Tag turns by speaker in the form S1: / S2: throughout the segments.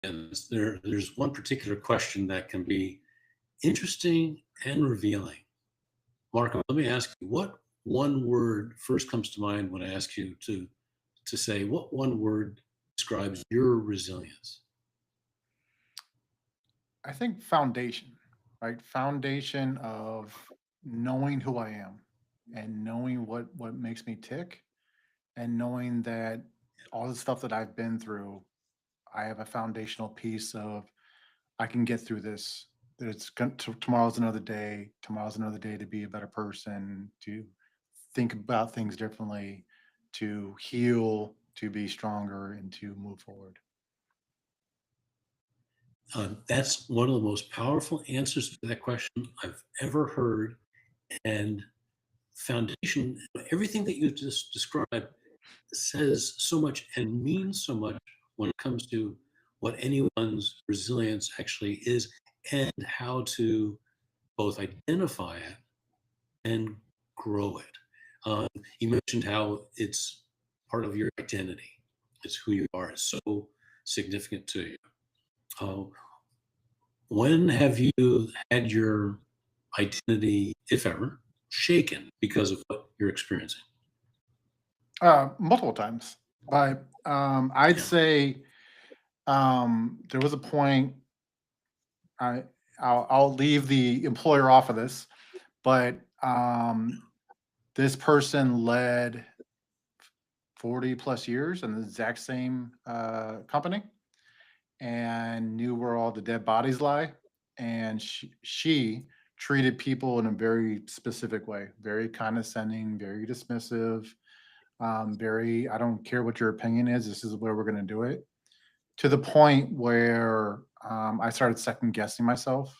S1: And there's one particular question that can be interesting and revealing. Marco, let me ask you, what one word first comes to mind when I ask you to say what one word describes your resilience?
S2: I think foundation, right? Foundation of knowing who I am and knowing what makes me tick and knowing that all the stuff that I've been through, I have a foundational piece of I can get through this. That tomorrow's another day. Tomorrow's another day to be a better person, to think about things differently, to heal, to be stronger, and to move forward.
S1: That's one of the most powerful answers to that question I've ever heard. And foundation, everything that you just described says so much and means so much when it comes to what anyone's resilience actually is and how to both identify it and grow it. Um, you mentioned how it's part of your identity. It's who you are. It's so significant to you. Uh, when have you had your identity, if ever, shaken because of what you're experiencing?
S2: Multiple times, but I'd
S1: Yeah.
S2: say there was a point. I I'll leave the employer off of this, but this person led 40 plus years in the exact same company and knew where all the dead bodies lie. And she treated people in a very specific way, very condescending, very dismissive, very, I don't care what your opinion is, this is where we're going to do it. To the point where I started second guessing myself.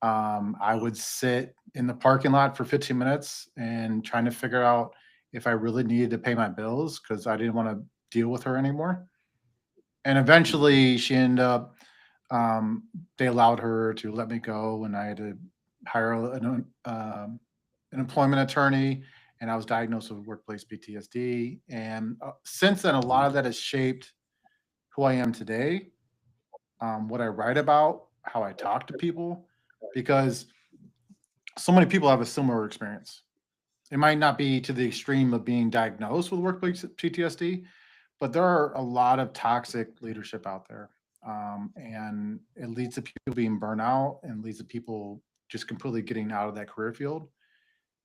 S2: I would sit in the parking lot for 15 minutes and trying to figure out if I really needed to pay my bills because I didn't want to deal with her anymore. And eventually, she ended up. They allowed her to let me go, and I had to hire an employment attorney. And I was diagnosed with workplace PTSD. And since then, a lot of that has shaped who I am today, what I write about, how I talk to people, because so many people have a similar experience. It might not be to the extreme of being diagnosed with workplace PTSD, but there are a lot of toxic leadership out there. And it leads to people being burnt out and leads to people just completely getting out of that career field.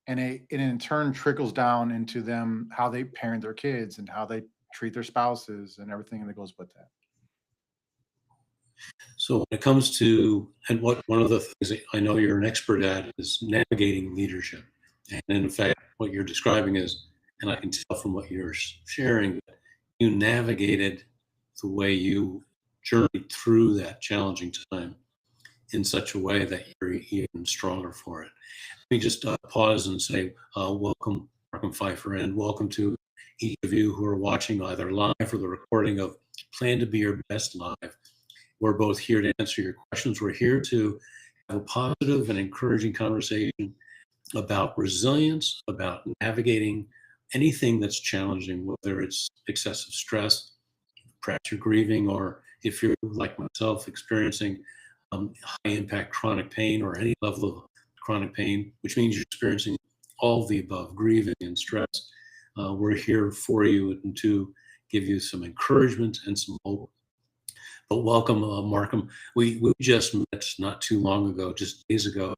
S2: And it in turn trickles down into them, how they parent their kids and how they treat their spouses and everything that goes with that.
S1: So when it comes to, and what one of the things that I know you're an expert at is navigating leadership. And in fact, what you're describing is, and I can tell from what you're sharing, you navigated the way you journeyed through that challenging time in such a way that you're even stronger for it. Let me just pause and say, welcome, Marchem Pfeiffer, and welcome to each of you who are watching either live or the recording of Plan to Be Your Best Live. We're both here to answer your questions. We're here to have a positive and encouraging conversation about resilience, about navigating anything that's challenging, whether it's excessive stress, perhaps you're grieving, or if you're like myself, experiencing high impact chronic pain or any level of chronic pain, which means you're experiencing all of the above, grieving and stress. We're here for you and to give you some encouragement and some hope. But welcome, Markham. We just met not too long ago, just days ago,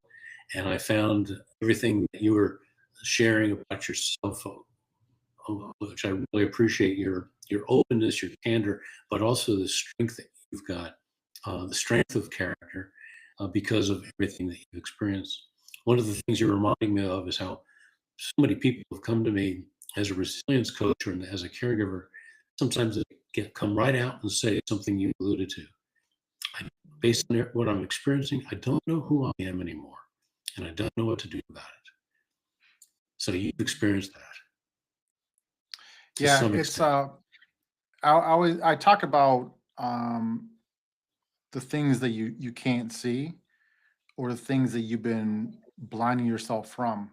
S1: and I found everything that you were sharing about yourself, which I really appreciate your openness, your candor, but also the strength that you've got, the strength of character, because of everything that you've experienced. One of the things you're reminding me of is how so many people have come to me as a resilience coach or as a caregiver. Sometimes they come right out and say something you alluded to. I, based on what I'm experiencing, I don't know who I am anymore, and I don't know what to do about it. So you've experienced that to
S2: Yeah,
S1: some
S2: it's
S1: extent.
S2: I talk about the things that you can't see or the things that you've been blinding yourself from.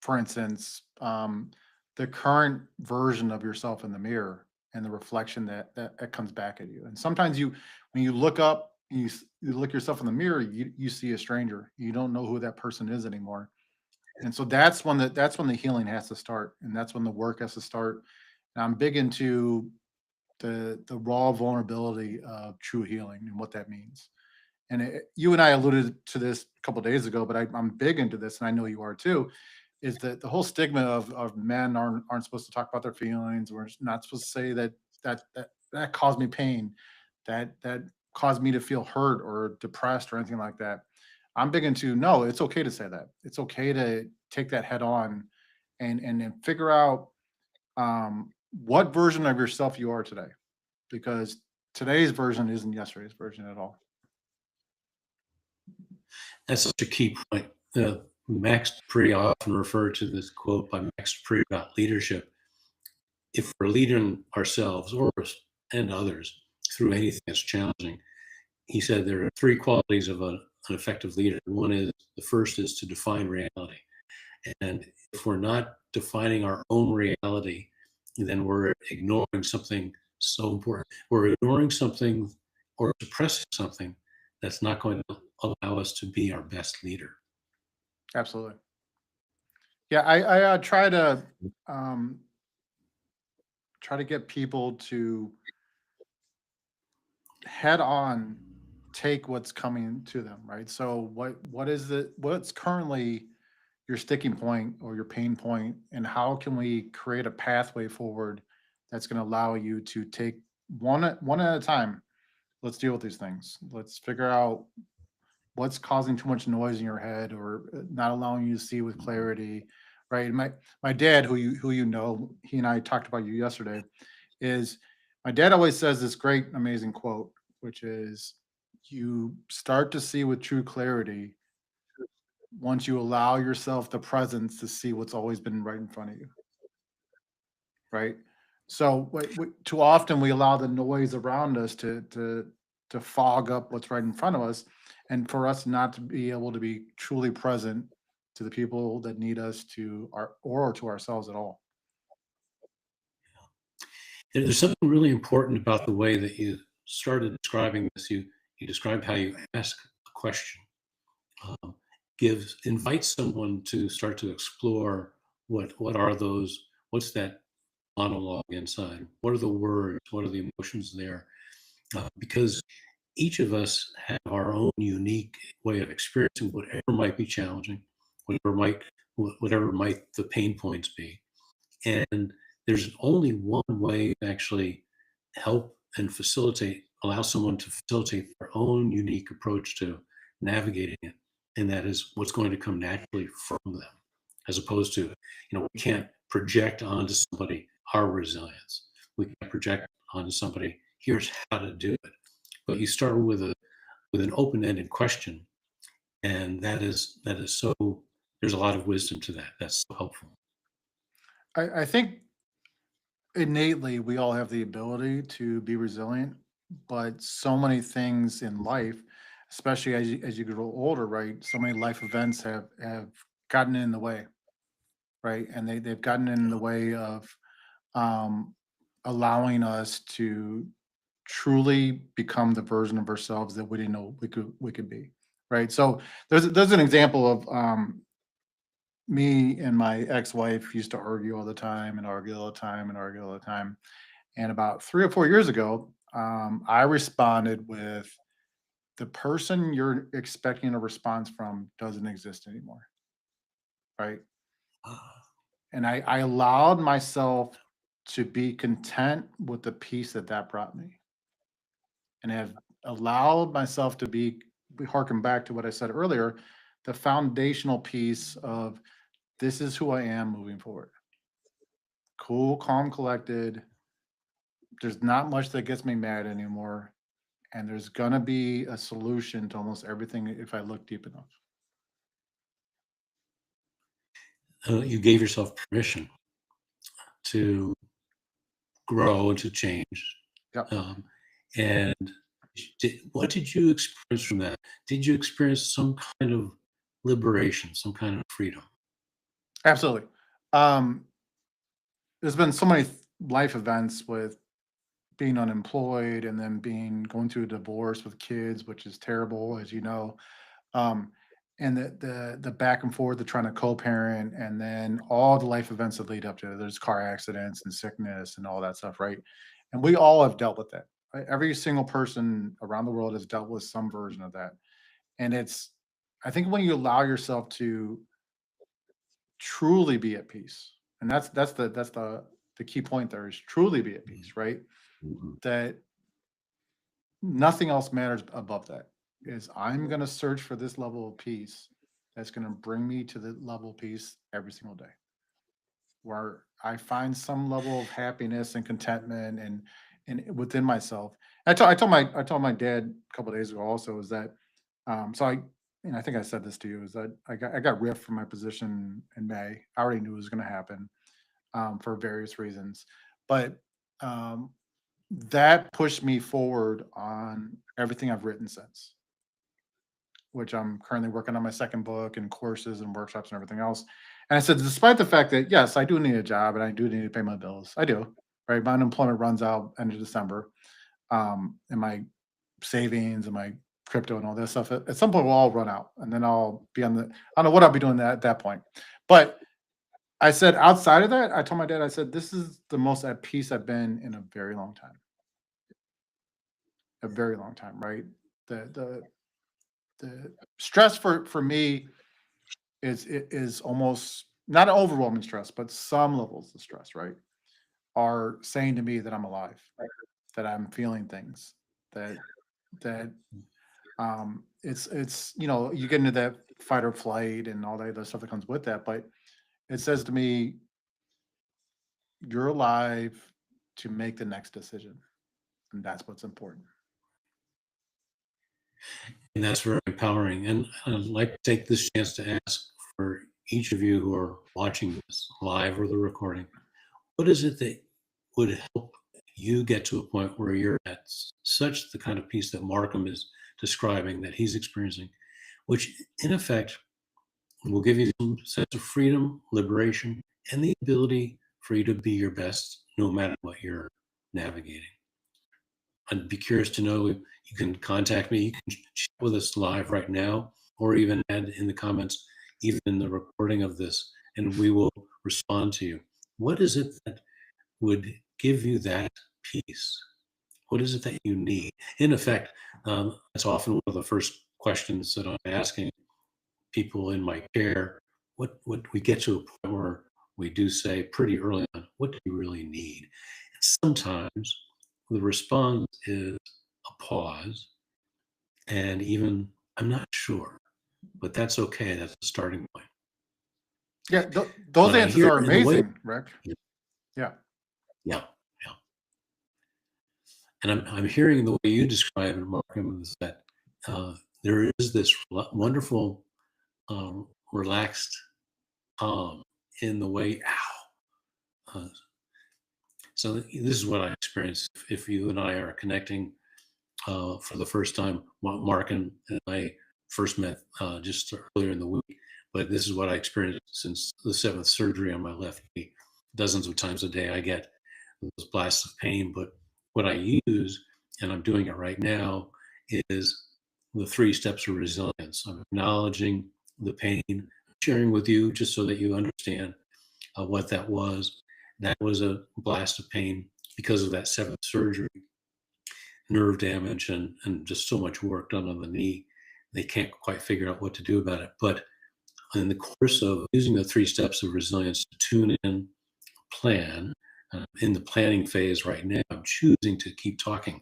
S2: For instance, the current version of yourself in the mirror and the reflection that comes back at you. And sometimes when you look up, you look yourself in the mirror, you see a stranger. You don't know who that person is anymore. And so that's when the healing has to start, and that's when the work has to start. And I'm big into the raw vulnerability of true healing and what that means. And you and I alluded to this a couple days ago, but I'm big into this, and I know you are too. Is that the whole stigma of men aren't supposed to talk about their feelings? We're not supposed to say that caused me pain, that caused me to feel hurt or depressed or anything like that. I'm big into, no, it's okay to say that. It's okay to take that head on, and figure out what version of yourself you are today, because today's version isn't yesterday's version at all.
S1: That's such a key point. Max Dupree often referred to this quote by Max Dupree about leadership. If we're leading ourselves and others through anything that's challenging, he said there are three qualities of an effective leader. The first is to define reality. And if we're not defining our own reality, then we're ignoring something so important. We're ignoring something or suppressing something that's not going to allow us to be our best leader.
S2: Absolutely. Yeah, I try to get people to head on take what's coming to them, right? So what's currently your sticking point or your pain point, and how can we create a pathway forward that's going to allow you to take one at a time. Let's deal with these things. Let's figure out what's causing too much noise in your head, or not allowing you to see with clarity, right? And my dad, who you know, he and I talked about you yesterday, is my dad always says this great, amazing quote, which is, you start to see with true clarity once you allow yourself the presence to see what's always been right in front of you, right? So too often we allow the noise around us to fog up what's right in front of us, and for us not to be able to be truly present to the people that need us, or to ourselves at all.
S1: There's something really important about the way that you started describing this. You described how you ask a question, um, invites someone to start to explore what are those, what's that monologue inside, what are the words, what are the emotions there, because each of us have our own unique way of experiencing whatever might be challenging, whatever might the pain points be. And there's only one way to actually help and allow someone to facilitate their own unique approach to navigating it. And that is what's going to come naturally from them, as opposed to, we can't project onto somebody our resilience. We can project onto somebody, here's how to do it. But you start with an open-ended question, and that is so. There's a lot of wisdom to that. That's so helpful.
S2: I think innately we all have the ability to be resilient, but so many things in life, especially as you grow older, right? So many life events have gotten in the way, right? And they've gotten in the way of um, allowing us to truly become the version of ourselves that we didn't know we could be, right? So there's an example of me and my ex-wife used to argue all the time, and argue all the time, and argue all the time. And about 3 or 4 years ago, I responded with, the person you're expecting a response from doesn't exist anymore, right? And I allowed myself to be content with the peace that brought me, and have allowed myself to be, we harken back to what I said earlier, the foundational piece of, this is who I am moving forward. Cool, calm, collected. There's not much that gets me mad anymore. And there's gonna be a solution to almost everything if I look deep enough.
S1: You gave yourself permission to grow and to change.
S2: Yep.
S1: And what did you experience from that? Did you experience some kind of liberation, some kind of freedom?
S2: Absolutely. There's been so many life events with being unemployed and then going through a divorce with kids, which is terrible, as you know. Um, and the back and forth of trying to co-parent, and then all the life events that lead up to it. There's car accidents and sickness and all that stuff, right? And we all have dealt with that. Right? Every single person around the world has dealt with some version of that. And I think when you allow yourself to truly be at peace, and that's the key point there is truly be at peace, right?
S1: Mhm.
S2: That nothing else matters above that. Is I'm going to search for this level of peace that's going to bring me to the level of peace every single day, where I find some level of happiness and contentment and within myself. I told my dad a couple of days ago also is that so I and I think I said this to you is that I got ripped from my position in May. I already knew it was going to happen for various reasons, but um, that pushed me forward on everything I've written since, which I'm currently working on my second book and courses and workshops and everything else. And I said, despite the fact that yes, I do need a job and I do need to pay my bills, I do. Right, my unemployment runs out end of December, and my savings and my crypto and all this stuff. At some point, will all run out, and then I'll be on the. I don't know what I'll be doing at that point, but I said outside of that, I told my dad, I said, this is the most at peace I've been in a very long time, a very long time. Right, the stress for me is almost not an overwhelming stress, but some levels of stress, right, are saying to me that I'm alive, that I'm feeling things, that that it's you get into that fight or flight and all that other stuff that comes with that, but it says to me you're alive to make the next decision, and that's what's important.
S1: And that's very empowering. And I'd like to take this chance to ask for each of you who are watching this live or the recording, what is it that would help you get to a point where you're at such the kind of peace that Markham is describing that he's experiencing, which in effect will give you some sense of freedom, liberation, and the ability for you to be your best no matter what you're navigating. I'd be curious to know if you can contact me. You can chat with us live right now, or even add in the comments, even in the recording of this, and we will respond to you. What is it that would give you that peace? What is it that you need? In effect, that's often one of the first questions that I'm asking people in my care. What we get to a point where we do say pretty early on, what do you really need? And sometimes the response is a pause and even I'm not sure, but that's okay. That's a starting point.
S2: Yeah, those
S1: What I
S2: answers
S1: hear
S2: are
S1: in the way,
S2: amazing, Rick. Yeah.
S1: yeah, yeah. And I'm hearing the way you describe it, Markham, is that there is this wonderful, relaxed calm in the way, uh, so this is what I experience if you and I are connecting for the first time. Mark and I first met just earlier in the week, but this is what I experienced since the seventh surgery on my left knee. Dozens of times a day I get those blasts of pain, but what I use, and I'm doing it right now, is the three steps of resilience. I'm acknowledging the pain, sharing with you just so that you understand what that was. That was a blast of pain because of that seventh surgery, nerve damage, and just so much work done on the knee. They can't quite figure out what to do about it. But in the course of using the three steps of resilience to tune in, plan, in the planning phase right now, I'm choosing to keep talking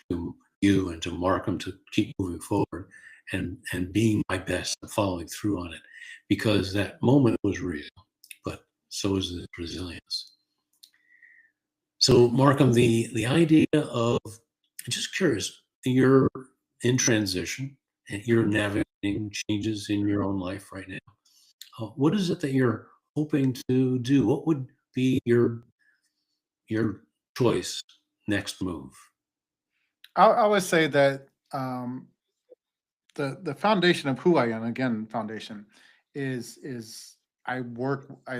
S1: to you and to Markham to keep moving forward and being my best and following through on it because that moment was real, but so is the resilience. So, Markham, the idea of just curious, you're in transition and you're navigating changes in your own life right now. What is it that you're hoping to do? What would be your choice next move?
S2: I would say that the foundation of who I am, again, foundation, is I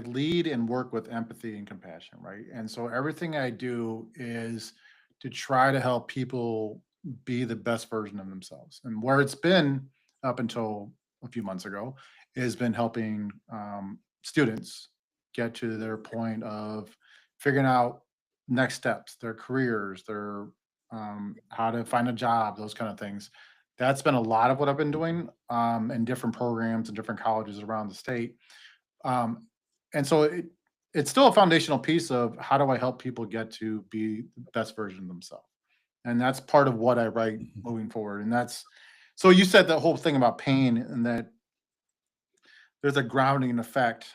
S2: lead and work with empathy and compassion, right? And so everything I do is to try to help people be the best version of themselves. And where it's been up until a few months ago has been helping students get to their point of figuring out next steps, their careers, their how to find a job, those kind of things. That's been a lot of what I've been doing in different programs and different colleges around the state. Um, and so it's still a foundational piece of how do I help people get to be the best version of themselves. And that's part of what I write
S1: Mhm.
S2: moving forward. And that's so you said the whole thing about pain and that there's a grounding effect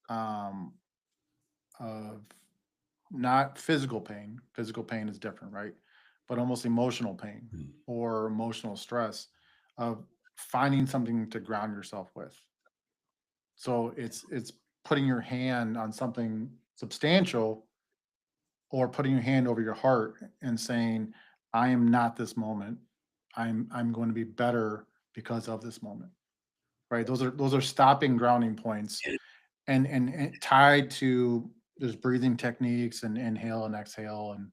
S2: um, of not physical pain. Physical pain is different, right? But almost emotional pain
S1: Mhm.
S2: or emotional stress of finding something to ground yourself with. So it's putting your hand on something substantial or putting your hand over your heart and saying, I am not this moment. I'm going to be better because of this moment. Right. Those are stopping grounding points
S1: And
S2: and tied to there's breathing techniques and inhale and exhale and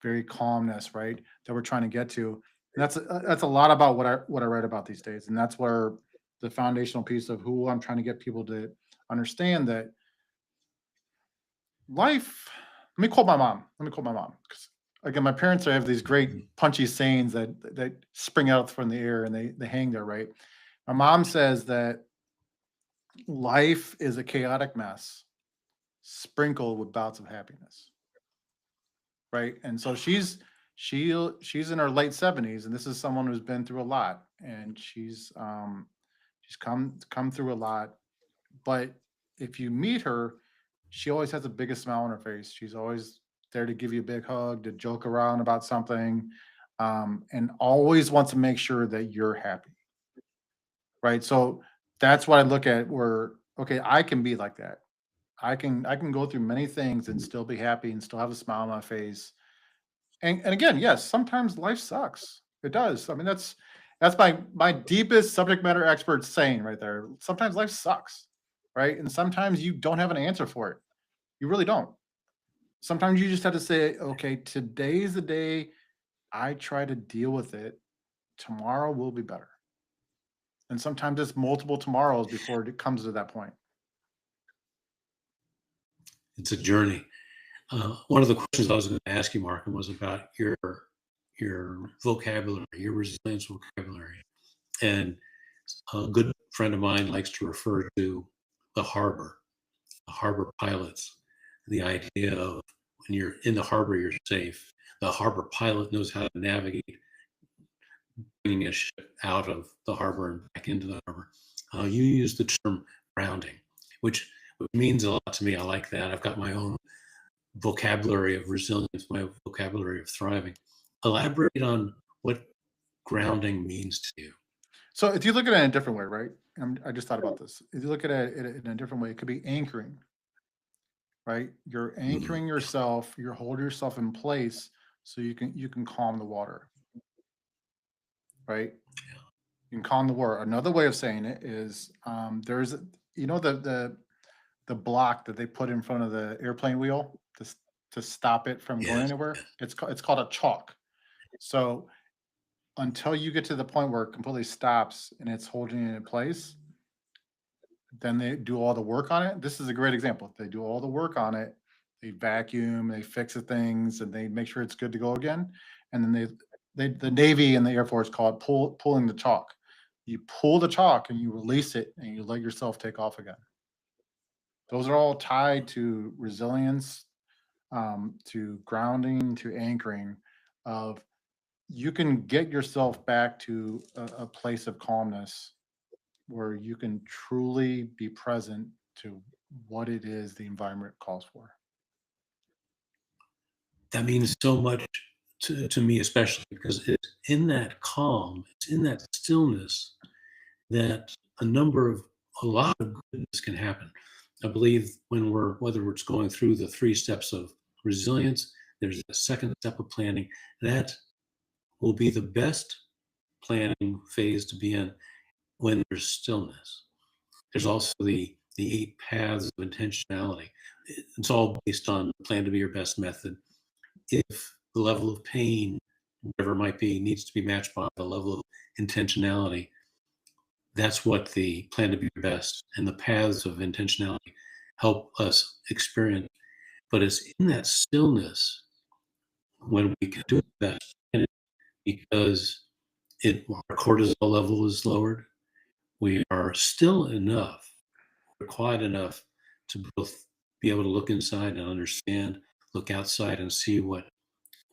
S2: very calmness, right? That we're trying to get to. And that's a lot about what I write about these days. And that's where the foundational piece of who I'm trying to get people to understand that life. Let me quote my mom. 'Cause, again, my parents have these great
S1: Mhm.
S2: punchy sayings that spring out from the air and they hang there, right? My mom says that life is a chaotic mess sprinkled with bouts of happiness, right? And so she's in her late 70s, and this is someone who's been through a lot, and she's come through a lot. But if you meet her, she always has the biggest smile on her face. She's always there to give you a big hug, to joke around about something, and always wants to make sure that you're happy, right? So that's what I look at. Where okay, I can be like that. I can go through many things and still be happy and still have a smile on my face. And again, yes, sometimes life sucks. It does. I mean, that's my deepest subject matter expert saying right there. Sometimes life sucks, right? And sometimes you don't have an answer for it. You really don't. Sometimes you just have to say, okay, today's the day I try to deal with it. Tomorrow will be better. And sometimes it's multiple tomorrows before it comes to that point.
S1: It's a journey. One of the questions I was going to ask you, Markham, was about your vocabulary, your resilience vocabulary. And a good friend of mine likes to refer to the harbor pilots, the idea of when you're in the harbor, you're safe. The harbor pilot knows how to navigate bringing a ship out of the harbor and back into the harbor. You use the term grounding, which means a lot to me. I like that. I've got my own vocabulary of resilience, my vocabulary of thriving. Elaborate on what grounding means to you.
S2: So if you look at it in a different way, right? I just thought about this. If you look at it in a different way, it could be anchoring, right? You're
S1: Mhm.
S2: anchoring yourself, you're holding yourself in place so you can calm the water, right? You can calm the water. Another way of saying it is there's the block that they put in front of the airplane wheel to stop it from going
S1: Yes,
S2: anywhere.
S1: yes.
S2: It's called a chock. So until you get to the point where it completely stops and it's holding it in place, then they do all the work on it. This is a great example. They do all the work on it. They vacuum, they fix the things, and they make sure it's good to go again. And then the Navy and the Air Force call it pulling the chalk. You pull the chalk and you release it and you let yourself take off again. Those are all tied to resilience, to grounding, to anchoring. Of you can get yourself back to a place of calmness where you can truly be present to what it is the environment calls for.
S1: That means so much to me, especially because it's in that calm, it's in that stillness that a lot of goodness can happen. I believe whether it's going through the three steps of resilience, there's a second step of planning. That will be the best planning phase to be in when there's stillness. There's also the 8 paths of intentionality. It's all based on plan to be your best method. If the level of pain, whatever it might be, needs to be matched by the level of intentionality. That's what the plan to be your best and the paths of intentionality help us experience. But it's in that stillness when we can do it best, because our cortisol level is lowered. We are still enough, we're quiet enough to both be able to look inside and understand, look outside and see what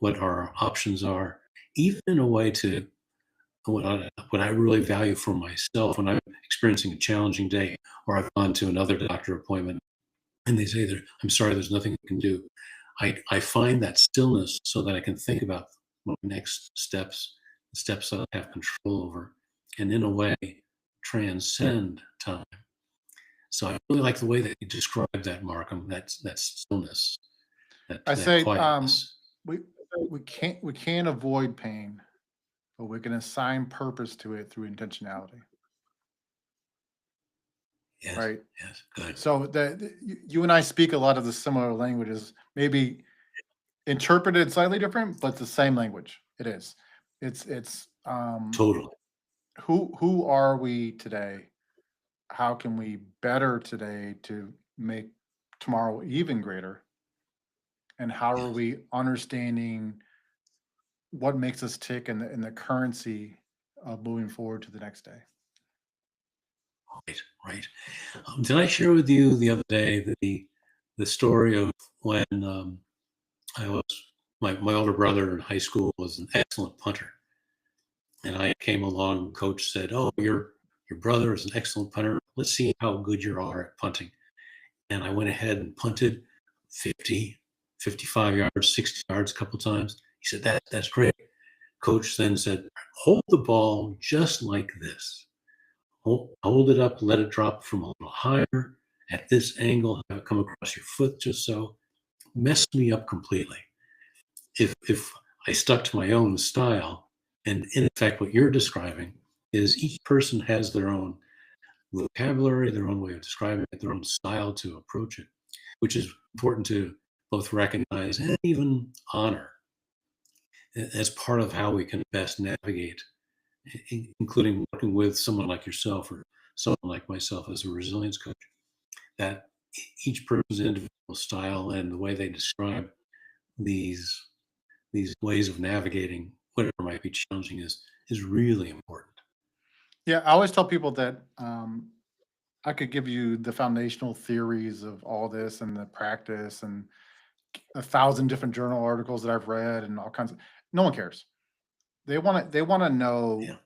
S1: our options are, even in a way to what I really value for myself when I'm experiencing a challenging day, or I've gone to another doctor appointment and they say, I'm sorry, there's nothing I can do. I find that stillness so that I can think about my next steps, the steps that I have control over, and in a way transcend time. So I really like the way that you describe that, Markham, that stillness,
S2: I
S1: that
S2: say
S1: quietness.
S2: we we can't avoid pain, but we can assign purpose to it through intentionality,
S1: Yes,
S2: right?
S1: yes, good.
S2: So you and I speak a lot of the similar languages, maybe interpreted slightly different, but the same language. It is. It's
S1: Totally.
S2: who are we today? How can we better today to make tomorrow even greater? And how are
S1: Yes.
S2: we understanding what makes us tick in the currency of moving forward to the next day?
S1: Right, right. Did I share with you the other day the story of when I was my older brother in high school was an excellent punter, and I came along. Coach said, "Oh, your brother is an excellent punter. Let's see how good you are at punting." And I went ahead and punted 50, 55 yards, 60 yards a couple times. He said, "That's great." Coach then said, "Hold the ball just like this. Hold it up, let it drop from a little higher at this angle, have it come across your foot just so." Messed me up completely. If I stuck to my own style, and in effect, what you're describing is each person has their own vocabulary, their own way of describing it, their own style to approach it, which is important to both recognize and even honor as part of how we can best navigate, including working with someone like yourself or someone like myself as a resilience coach. That each person's individual style and the way they describe these ways of navigating whatever might be challenging is really important.
S2: Yeah, I always tell people that I could give you the foundational theories of all this and the practice and 1,000 different journal articles that I've read and all kinds of. No one cares. They want to know,
S1: Yeah.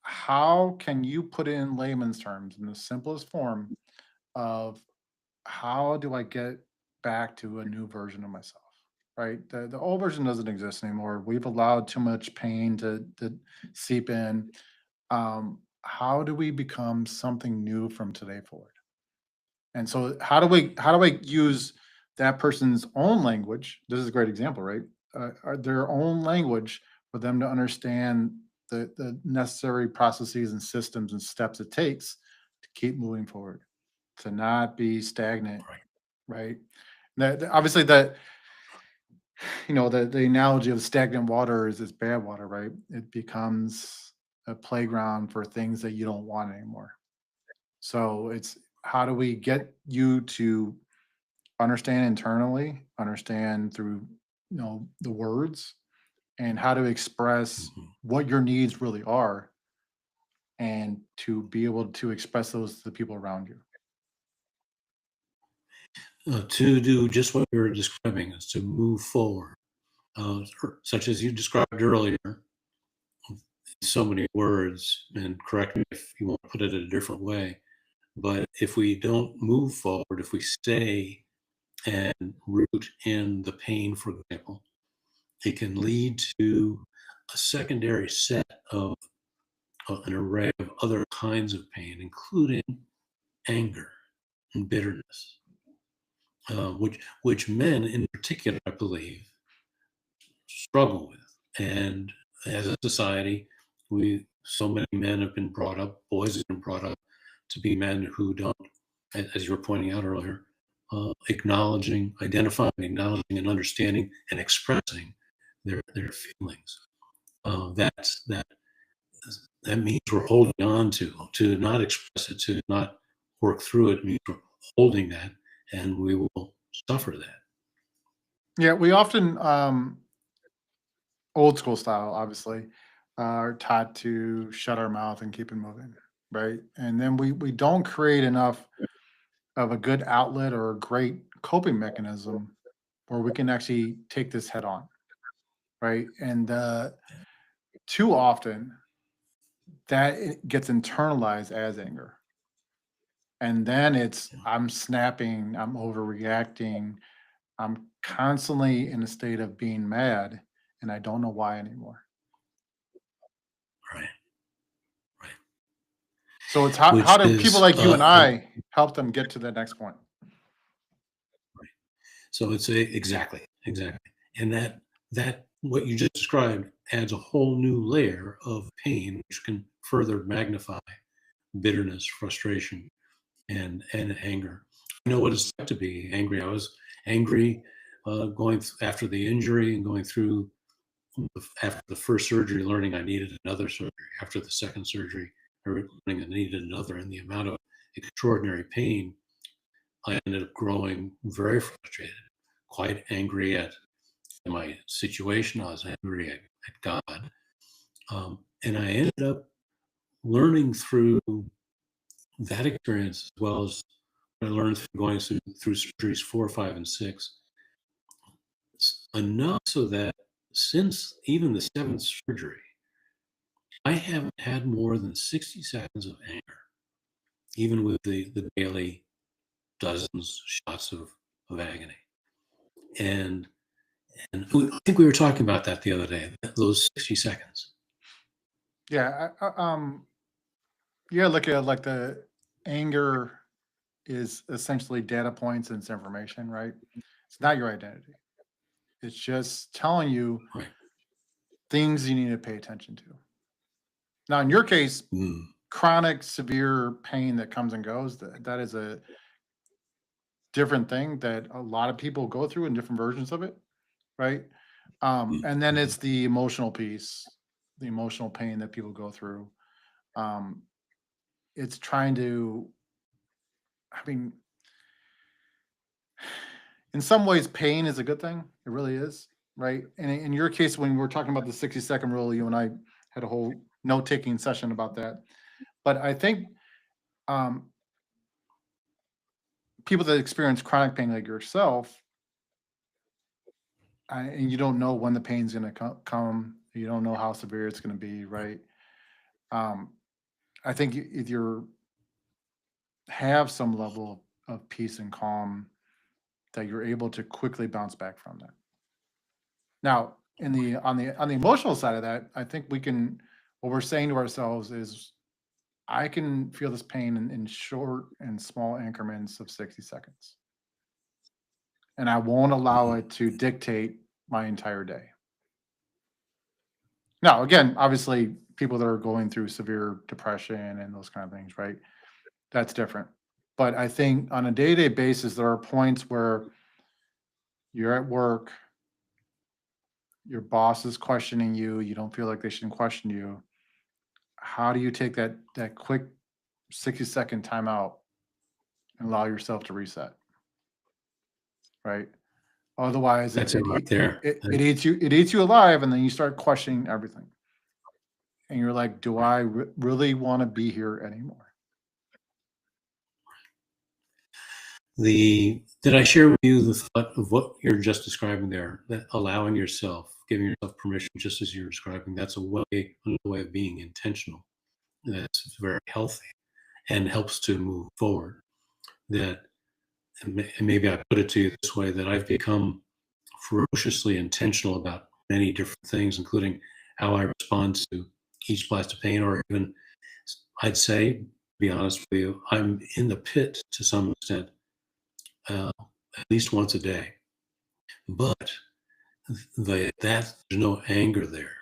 S2: how can you put it in layman's terms in the simplest form of, how do I get back to a new version of myself? Right? The old version doesn't exist anymore. We've allowed too much pain to seep in. How do we become something new from today forward? And so how do we use that person's own language? This is a great example, right? Their own language for them to understand the necessary processes and systems and steps it takes to keep moving forward, to not be stagnant,
S1: Right.
S2: right? Obviously, the analogy of stagnant water is bad water, right? It becomes a playground for things that you don't want anymore. So it's, how do we get you to understand internally, understand through the words, and how to express
S1: Mhm.
S2: what your needs really are, and to be able to express those to the people around you.
S1: To do just what you're describing is to move forward, such as you described earlier, in so many words. And correct me if you want to put it in a different way. But if we don't move forward, if we stay and root in the pain, for example, it can lead to a secondary set of an array of other kinds of pain, including anger and bitterness, which men in particular, I believe, struggle with. And as a society, we so many men have been brought up, boys have been brought up to be men who don't, as you were pointing out earlier, acknowledging, identifying, acknowledging, and understanding and expressing their feelings. That means we're holding on to not express it, to not work through it, means we're holding that, and we will suffer that.
S2: Yeah, we often, old school style, obviously, are taught to shut our mouth and keep it moving, right? And then we don't create enough of a good outlet or a great coping mechanism where we can actually take this head on, right? And too often that it gets internalized as anger. And then it's I'm snapping, I'm overreacting, I'm constantly in a state of being mad, and I don't know why anymore.
S1: Right, right.
S2: So it's how
S1: Which
S2: do people
S1: is
S2: like you and I help them get to the next point?
S1: right. So it's exactly, and that what you just described adds a whole new layer of pain, which can further magnify bitterness, frustration, and anger. I know what it's like to be angry. I was angry after the injury and going through after the first surgery, learning I needed another surgery. After the second surgery, learning I needed another, and the amount of extraordinary pain, I ended up growing very frustrated, quite angry at my situation. I was angry at God, and I ended up learning through that experience as well as I learned through going through surgeries 4, 5, and 6, enough so that since even the seventh surgery, I haven't had more than 60 seconds of anger, even with the daily dozens shots of agony. And I think we were talking about that the other day, those 60 seconds.
S2: Yeah, yeah, look at like the anger is essentially data points and it's information, right? It's not your identity. It's just telling you
S1: Right.
S2: things you need to pay attention to. Now, in your case,
S1: Mm.
S2: chronic severe pain that comes and goes, that is a different thing that a lot of people go through in different versions of it, right? And then
S1: Mhm.
S2: it's the emotional piece, the emotional pain that people go through. Um, it's trying to, I mean, in some ways, pain is a good thing. It really is, right? And in your case, when we were talking about the 60-second rule, you and I had a whole note-taking session about that. But I think um, people that experience chronic pain like yourself, and you don't know when the pain's going to come, you don't know how severe it's going to be, right? Um, I think if you have some level of peace and calm, that you're able to quickly bounce back from that. Now, in the on the emotional side of that, I think we can. What we're saying to ourselves is, I can feel this pain in short and small increments of 60 seconds, and I won't allow
S1: Mhm.
S2: it to dictate my entire day. Now, again, obviously, people that are going through severe depression and those kind of things, right? That's different. But I think on a day-to-day basis, there are points where you're at work, your boss is questioning you, you don't feel like they should question you. How do you take that quick 60-second timeout and allow yourself to reset, right? Otherwise,
S1: That's it right there.
S2: it eats you alive, and then you start questioning everything, and you're like, "Do I really want to be here anymore?"
S1: Did I share with you the thought of what you're just describing there? That allowing yourself, giving yourself permission, just as you're describing, that's another way of being intentional. That's very healthy and helps to move forward. That and maybe I put it to you this way: that I've become ferociously intentional about many different things, including how I respond to each blast of pain, or even I'd say, to be honest with you, I'm in the pit to some extent, at least once a day. But there's no anger there.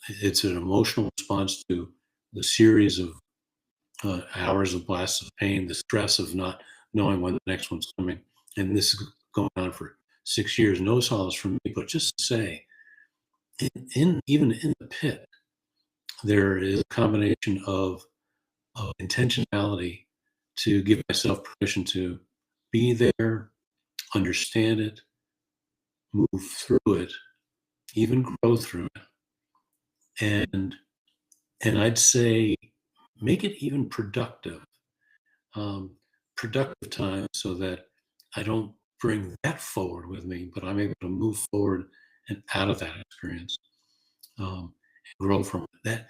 S1: It's an emotional response to the series of hours of blasts of pain, the stress of not knowing when the next one's coming, and this is going on for 6 years, no solace from me, but just to say, even in the pit, there is a combination of intentionality to give myself permission to be there, understand it, move through it, even grow through it, and I'd say make it even productive, productive time, so that I don't bring that forward with me, but I'm able to move forward and out of that experience, and grow from it. That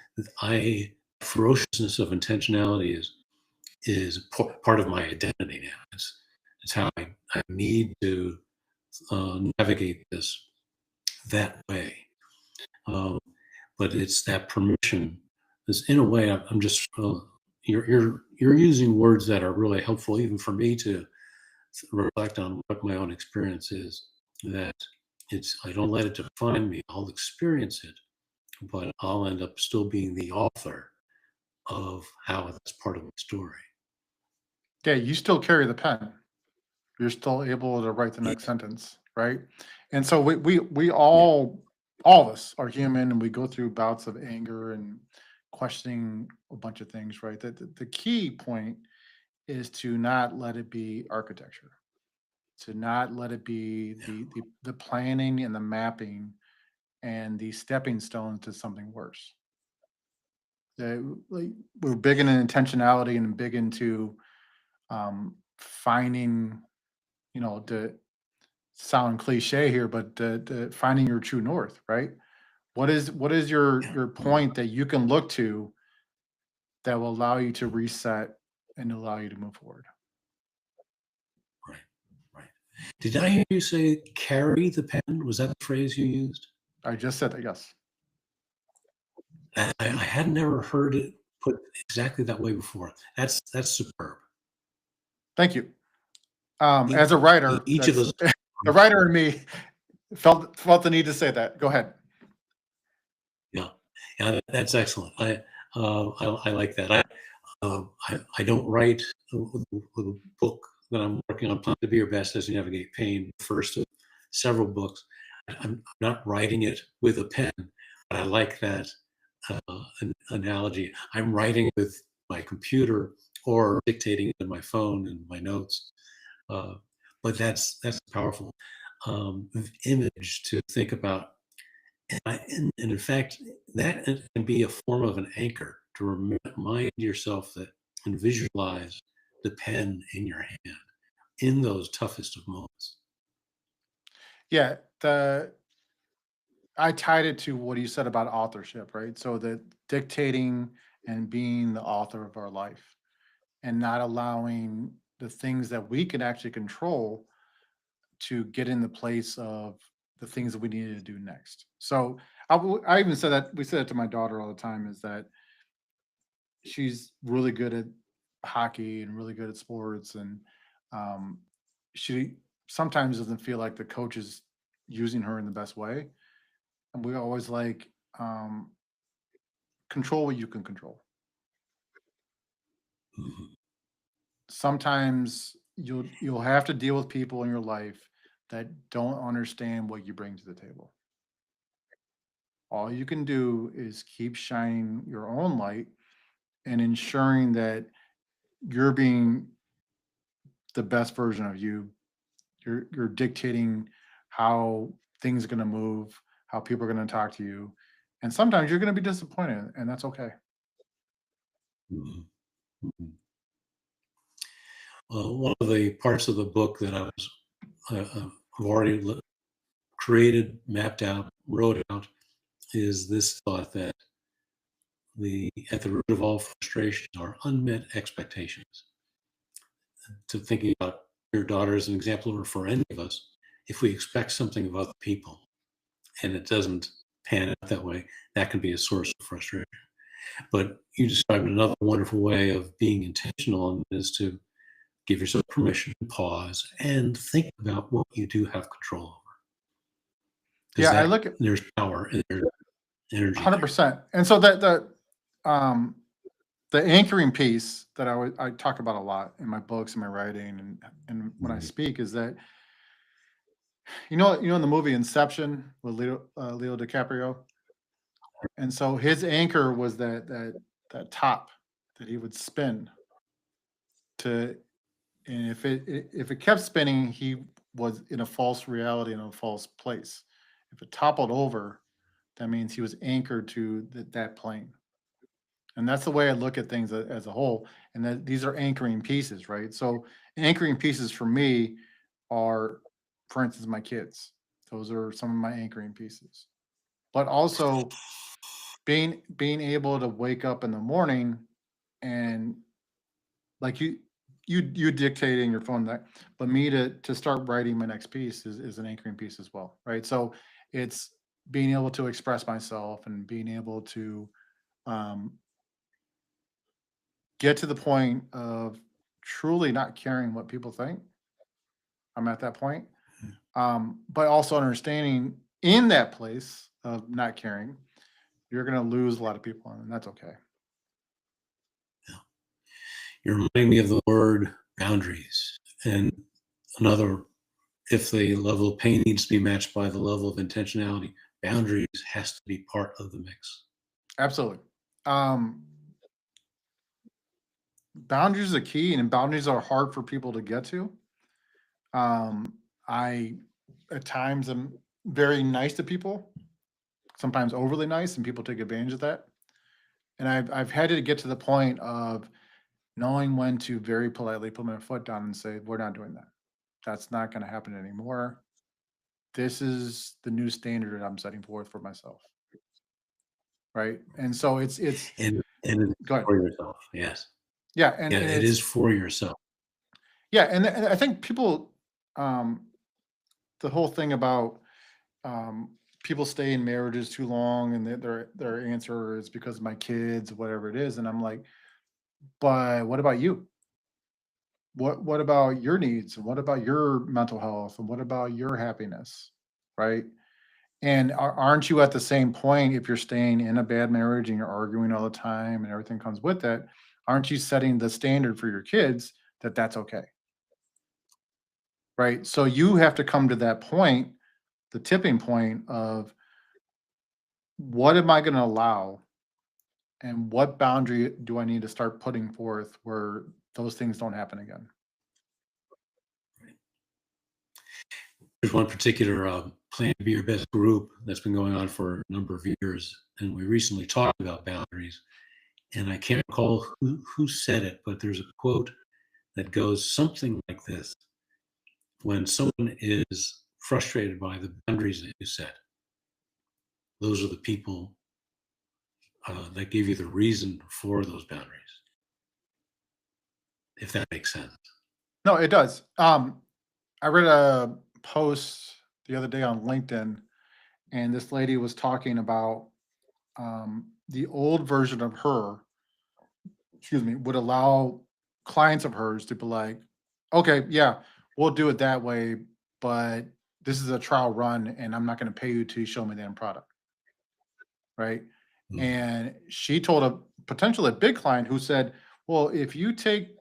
S1: ferociousness of intentionality is part of my identity now. It's how I need to navigate this that way. But it's that permission. Is in a way, I'm just you're using words that are really helpful, even for me to reflect on what my own experience is. That I don't let it define me. I'll experience it, but I'll end up still being the author of how that's part of my story.
S2: Yeah, you still carry the pen. You're still able to write the
S1: Yeah.
S2: next sentence, right? And so we
S1: Yeah.
S2: all of us are human, and we go through bouts of anger and questioning a bunch of things, right? The key point is to not let it be architecture, to not let it be
S1: Yeah.
S2: the planning and the mapping and the stepping stones to something worse. Like, we're big in intentionality and big into finding, to sound cliche here, but finding your true north, right? What is your
S1: Yeah.
S2: your point that you can look to that will allow you to reset and allow you to move forward?
S1: Right. Right. Did I hear you say carry the pen? Was that the phrase you used?
S2: I just said that, yes.
S1: I had never heard it put exactly that way before. That's superb.
S2: Thank you.
S1: E-
S2: As a writer,
S1: Each of
S2: that's
S1: us.
S2: the writer in me felt the need to say that. Go ahead.
S1: Yeah, yeah, that's excellent. I like that. I don't write the book that I'm working on, Plan to Be Your Best as You Navigate Pain, first of several books. I'm not writing it with a pen, but I like that analogy. I'm writing with my computer or dictating it in my phone and my notes. Uh, but that's powerful image to think about. And in fact, that can be a form of an anchor to remind yourself that and visualize the pen in your hand in those toughest of moments.
S2: Yeah, the I tied it to what you said about authorship, right? So that dictating and being the author of our life and not allowing the things that we can actually control to get in the place of the things that we needed to do next. So I even said that, we said it to my daughter all the time, is that she's really good at hockey and really good at sports, and um, she sometimes doesn't feel like the coach is using her in the best way. And we always like, um, control what you can control.
S1: Mhm.
S2: Sometimes you'll have to deal with people in your life that don't understand what you bring to the table. All you can do is keep shining your own light and ensuring that you're being the best version of you. You're dictating how things are going to move, how people are going to talk to you, and sometimes you're going to be disappointed, and that's okay.
S1: Mhm. Mhm. One of the parts of the book that I've already created, mapped out, wrote out is this thought that at the root of all frustration are unmet expectations. To thinking about your daughter as an example, or for any of us, if we expect something of other people and it doesn't pan out that way, that can be a source of frustration. But you described another wonderful way of being intentional, and is to give yourself permission to pause and think about what you do have control over. Because
S2: Yeah, I
S1: that
S2: look at
S1: there's power and there's energy there.
S2: 100%. And so um, the anchoring piece that I talk about a lot in my books and my writing and when I
S1: Mhm.
S2: speak is that in the movie Inception with Leo DiCaprio, and so his anchor was that top that he would spin to, and if it kept spinning, he was in a false reality, in a false place. If it toppled over, that means he was anchored to that plane. And that's the way I look at things as a whole. And that these are anchoring pieces, right? So anchoring pieces for me are, for instance, my kids. Those are some of my anchoring pieces. But also being able to wake up in the morning and, like, you dictating your phone, that, but me to start writing my next piece is an anchoring piece as well, right? So it's being able to express myself and being able to um, get to the point of truly not caring what people think. I'm at that point. But also understanding in that place of not caring, you're going to lose a lot of people, and that's okay.
S1: You're reminding me of the word boundaries. And another, if the level of pain needs to be matched by the level of intentionality, boundaries has to be part of the mix.
S2: Absolutely. Boundaries are key, and boundaries are hard for people to get to. I, at times, am very nice to people, sometimes overly nice, and people take advantage of that. And I've had to get to the point of knowing when to very politely put my foot down and say, "We're not doing that. That's not going to happen anymore. This is the new standard that I'm setting forth for myself." Right. And so it's
S1: And it's
S2: go ahead.
S1: for yourself. Yes.
S2: Yeah,
S1: Yeah,
S2: and
S1: it
S2: it's
S1: is for yourself.
S2: yeah, and I think people, um the whole thing about um people stay in marriages too long, and their answer is because of my kids, whatever it is, and I'm like, but what about you? What about your needs, and what about your mental health, and what about your happiness, right? And aren't you at the same point, if you're staying in a bad marriage and you're arguing all the time and everything comes with that, aren't you setting the standard for your kids that that's okay, right? So you have to come to that point, the tipping point of, what am I going to allow, and what boundary do I need to start putting forth where those things don't happen again?
S1: There's one particular Plan to Be Your Best group that's been going on for a number of years. And we recently talked about boundaries. And I can't recall who said it, but there's a quote that goes something like this: when someone is frustrated by the boundaries that you set, those are the people that give you the reason for those boundaries, if that makes sense.
S2: No, it does. I read a post the other day on LinkedIn, and this lady was talking about the old version of her, excuse me, would allow clients of hers to be like, okay, yeah, we'll do it that way, but this is a trial run, and I'm not going to pay you till you show me the end product, right?
S1: Mhm.
S2: And she told a potentially a big client who said, well, if you take,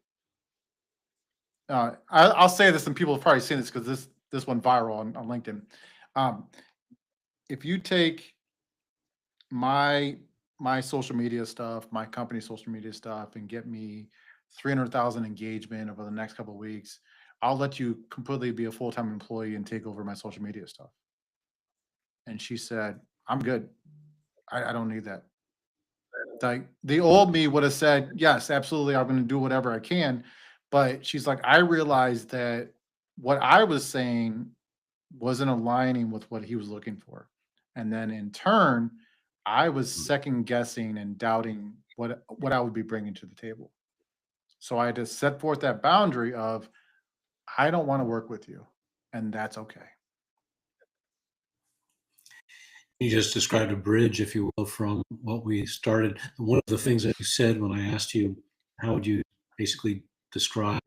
S2: I'll say this, and people have probably seen this because this went viral on LinkedIn. Um, if you take my my social media stuff, my company social media stuff, and get me 300,000 engagement over the next couple of weeks, I'll let you completely be a full-time employee and take over my social media stuff. And she said, I'm good. I don't need that. Like, the old me would have said, yes, absolutely, I'm going to do whatever I can. But she's like, I realized that what I was saying wasn't aligning with what he was looking for. And then in turn, I was second guessing and doubting what I would be bringing to the table. So I had to set forth that boundary of, I don't want to work with you, and that's okay.
S1: You just described a bridge, if you will, from what we started. One of the things that you said when I asked you, how would you basically describe,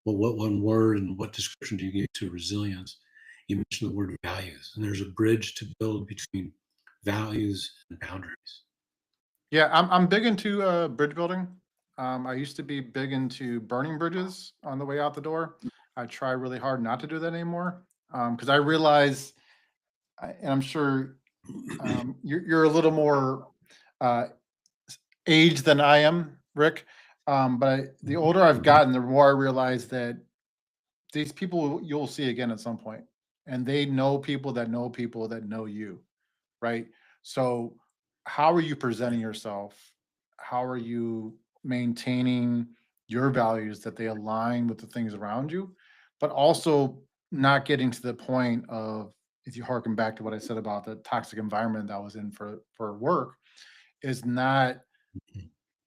S1: well, what one word and what description do you give to resilience? You mentioned the word values, and there's a bridge to build between values and boundaries.
S2: Yeah, I'm big into bridge building. I used to be big into burning bridges on the way out the door. I try really hard not to do that anymore. Because I realize, and I'm sure you're a little more uh, aged than I am, Rick. But the older I've gotten, the more I realize that these people you'll see again at some point, and they know people that know people that know you, right? So, how are you presenting yourself? How are you maintaining your values that they align with the things around you, but also not getting to the point of, if you harken back to what I said about the toxic environment that I was in for work, is not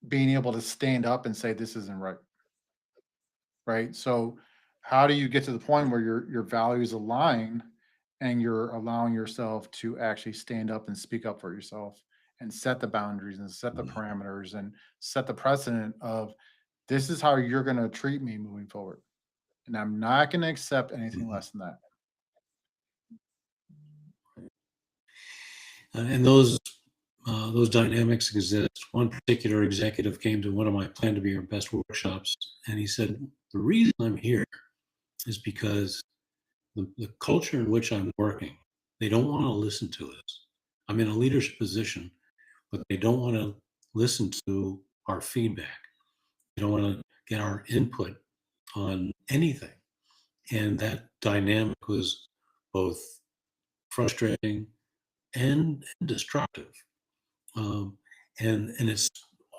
S2: being able to stand up and say this isn't right, right? So how do you get to the point where your values align and you're allowing yourself to actually stand up and speak up for yourself and set the boundaries and set the parameters and set the precedent of, this is how you're going to treat me moving forward, and I'm not going to accept anything less than that.
S1: And those dynamics exist. One particular executive came to one of my Plan to Be Your Best workshops, and he said, the reason I'm here is because the culture in which I'm working, they don't want to listen to us. I'm in a leadership position, but they don't want to listen to our feedback. They don't want to get our input on anything. And that dynamic was both frustrating and destructive. Um, and it's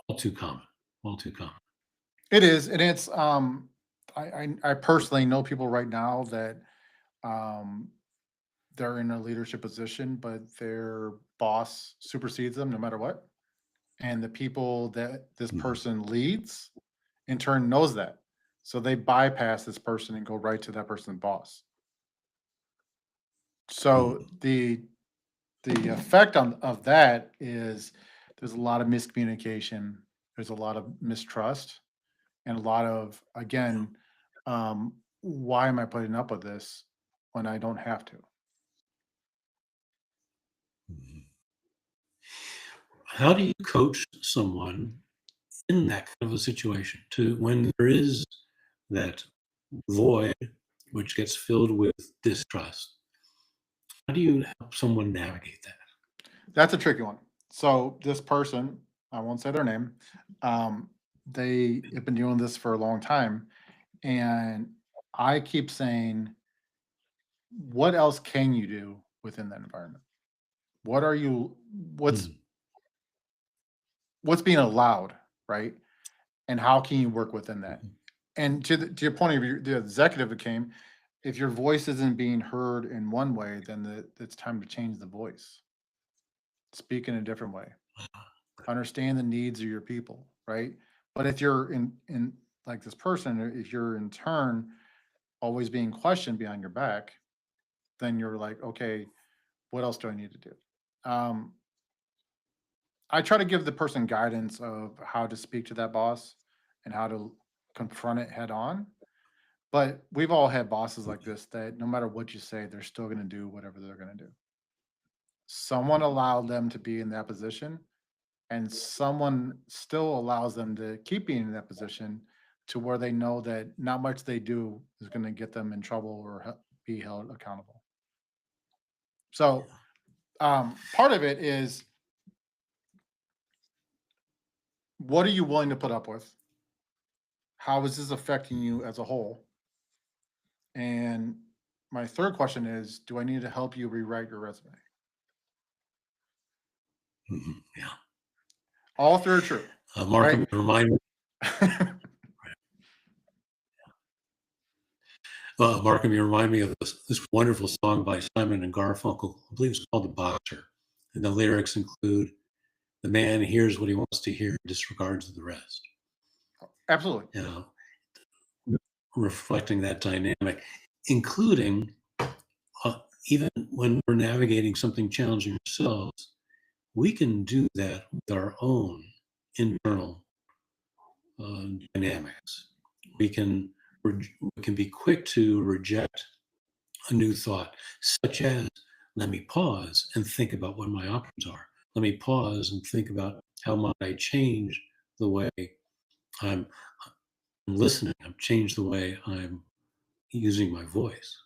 S1: all too common, all too common.
S2: It is, and it's I personally know people right now that um they're in a leadership position, but their boss supersedes them no matter what. And the people that this
S1: Mhm.
S2: person leads in turn knows that. So they bypass this person and go right to that person's boss. So
S1: Mhm.
S2: the effect of that is, there's a lot of miscommunication, there's a lot of mistrust, and a lot of, again, why am I putting up with this when I don't have to?
S1: Mhm. How do you coach someone in that kind of a situation, to when there is that void which gets filled with distrust? How do you help someone navigate that?
S2: That's a tricky one. So this person, I won't say their name, um, they have been doing this for a long time, and I keep saying, what else can you do within that environment? What are you? What's
S1: Mm.
S2: what's being allowed, right? And how can you work within that?
S1: Mhm.
S2: And to your point of the executive that came, if your voice isn't being heard in one way, then it's time to change the voice. Speak in a different way. Understand the needs of your people, right? But if you're in like this person, if you're in turn always being questioned behind your back, then you're like, okay, what else do I need to do? Um, I try to give the person guidance of how to speak to that boss and how to confront it head on. But we've all had bosses like this that no matter what you say, they're still going to do whatever they're going to do. Someone allowed them to be in that position, and someone still allows them to keep being in that position to where they know that not much they do is going to get them in trouble or be held accountable. So part of it is, what are you willing to put up with? How is this affecting you as a whole? And my third question is, do I need to help you rewrite your resume?
S1: Mhm. Yeah.
S2: All three are true, right?
S1: Markham, remind me. Markham, you remind me of this wonderful song by Simon and Garfunkel. I believe it's called "The Boxer," and the lyrics include, "The man hears what he wants to hear, disregards the rest."
S2: Absolutely.
S1: You know, reflecting that dynamic, including uh, even when we're navigating something challenging ourselves, we can do that with our own internal dynamics. We can we can be quick to reject a new thought, such as, let me pause and think about what my options are. Let me pause and think about how might I change the way I'm listening. I've changed the way I'm using my voice.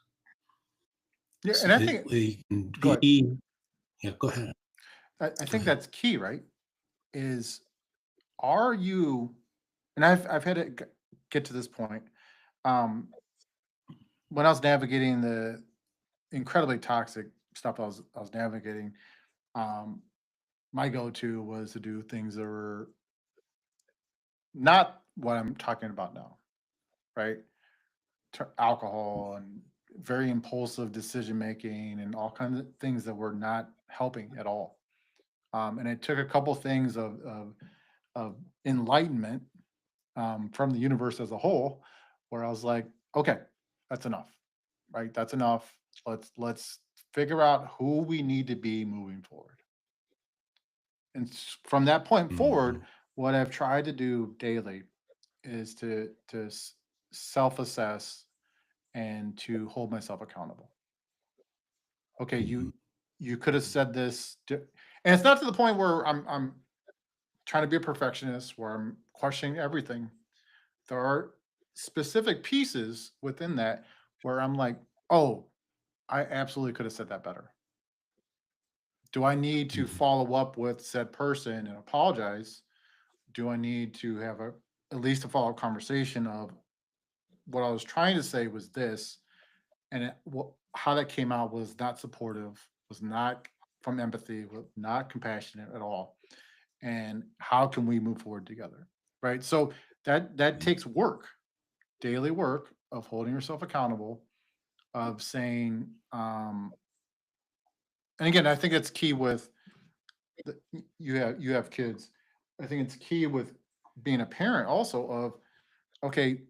S2: Yeah,
S1: So
S2: and I think
S1: they can
S2: go ahead.
S1: be, yeah, go ahead.
S2: I
S1: Go
S2: think
S1: ahead.
S2: that's key, right? Is are you and I've had to get to this point. Um, when I was navigating the incredibly toxic stuff I was navigating, um, my go-to was to do things that were not what I'm talking about now, right? Alcohol and very impulsive decision making and all kinds of things that were not helping at all. And it took a couple things of enlightenment from the universe as a whole, where I was like, okay, that's enough, right? That's enough. Let's figure out who we need to be moving forward. And from that point
S1: Mhm.
S2: forward, what I've tried to do daily is to self assess and to hold myself accountable. Okay,
S1: Mhm.
S2: you could have said this, and it's not to the point where I'm trying to be a perfectionist, where I'm questioning everything. There are specific pieces within that where I'm like, oh, I absolutely could have said that better. Do I need to
S1: Mhm.
S2: follow up with said person and apologize? Do I need to have at least a follow-up conversation of what I was trying to say was this, and how that came out was not supportive, was not from empathy, was not compassionate at all, and how can we move forward together, right? So that
S1: Mhm.
S2: takes work, daily work of holding yourself accountable, of saying, and again, I think it's key with you have kids. I think it's key with being a parent also of, okay,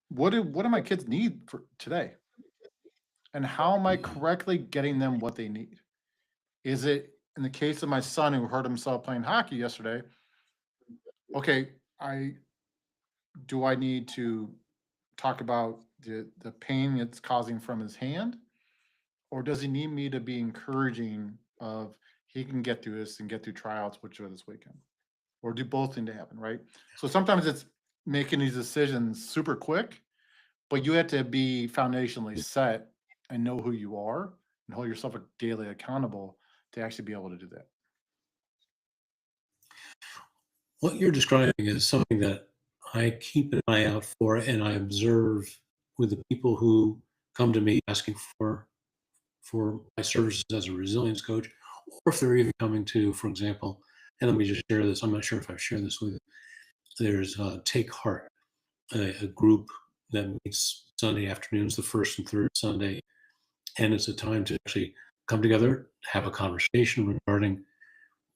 S2: what do my kids need for today, and how am I
S1: Mhm.
S2: correctly getting them what they need? Is it in the case of my son who hurt himself playing hockey yesterday? Okay, I do I need to talk about the pain it's causing from his hand, or does he need me to be encouraging of he can get through this and get through tryouts, which are this weekend, or do both need to happen, right? So sometimes it's making these decisions super quick, but you have to be foundationally set and know who you are and hold yourself daily accountable to actually be able to do that.
S1: What you're describing is something that I keep an eye out for and I observe with the people who come to me asking for my services as a resilience coach, or if they're even coming to, for example, and let me just share this. I'm not sure if I've shared this with you. There's Take Heart, a group that meets Sunday afternoons, the first and third Sunday, and it's a time to actually come together, have a conversation regarding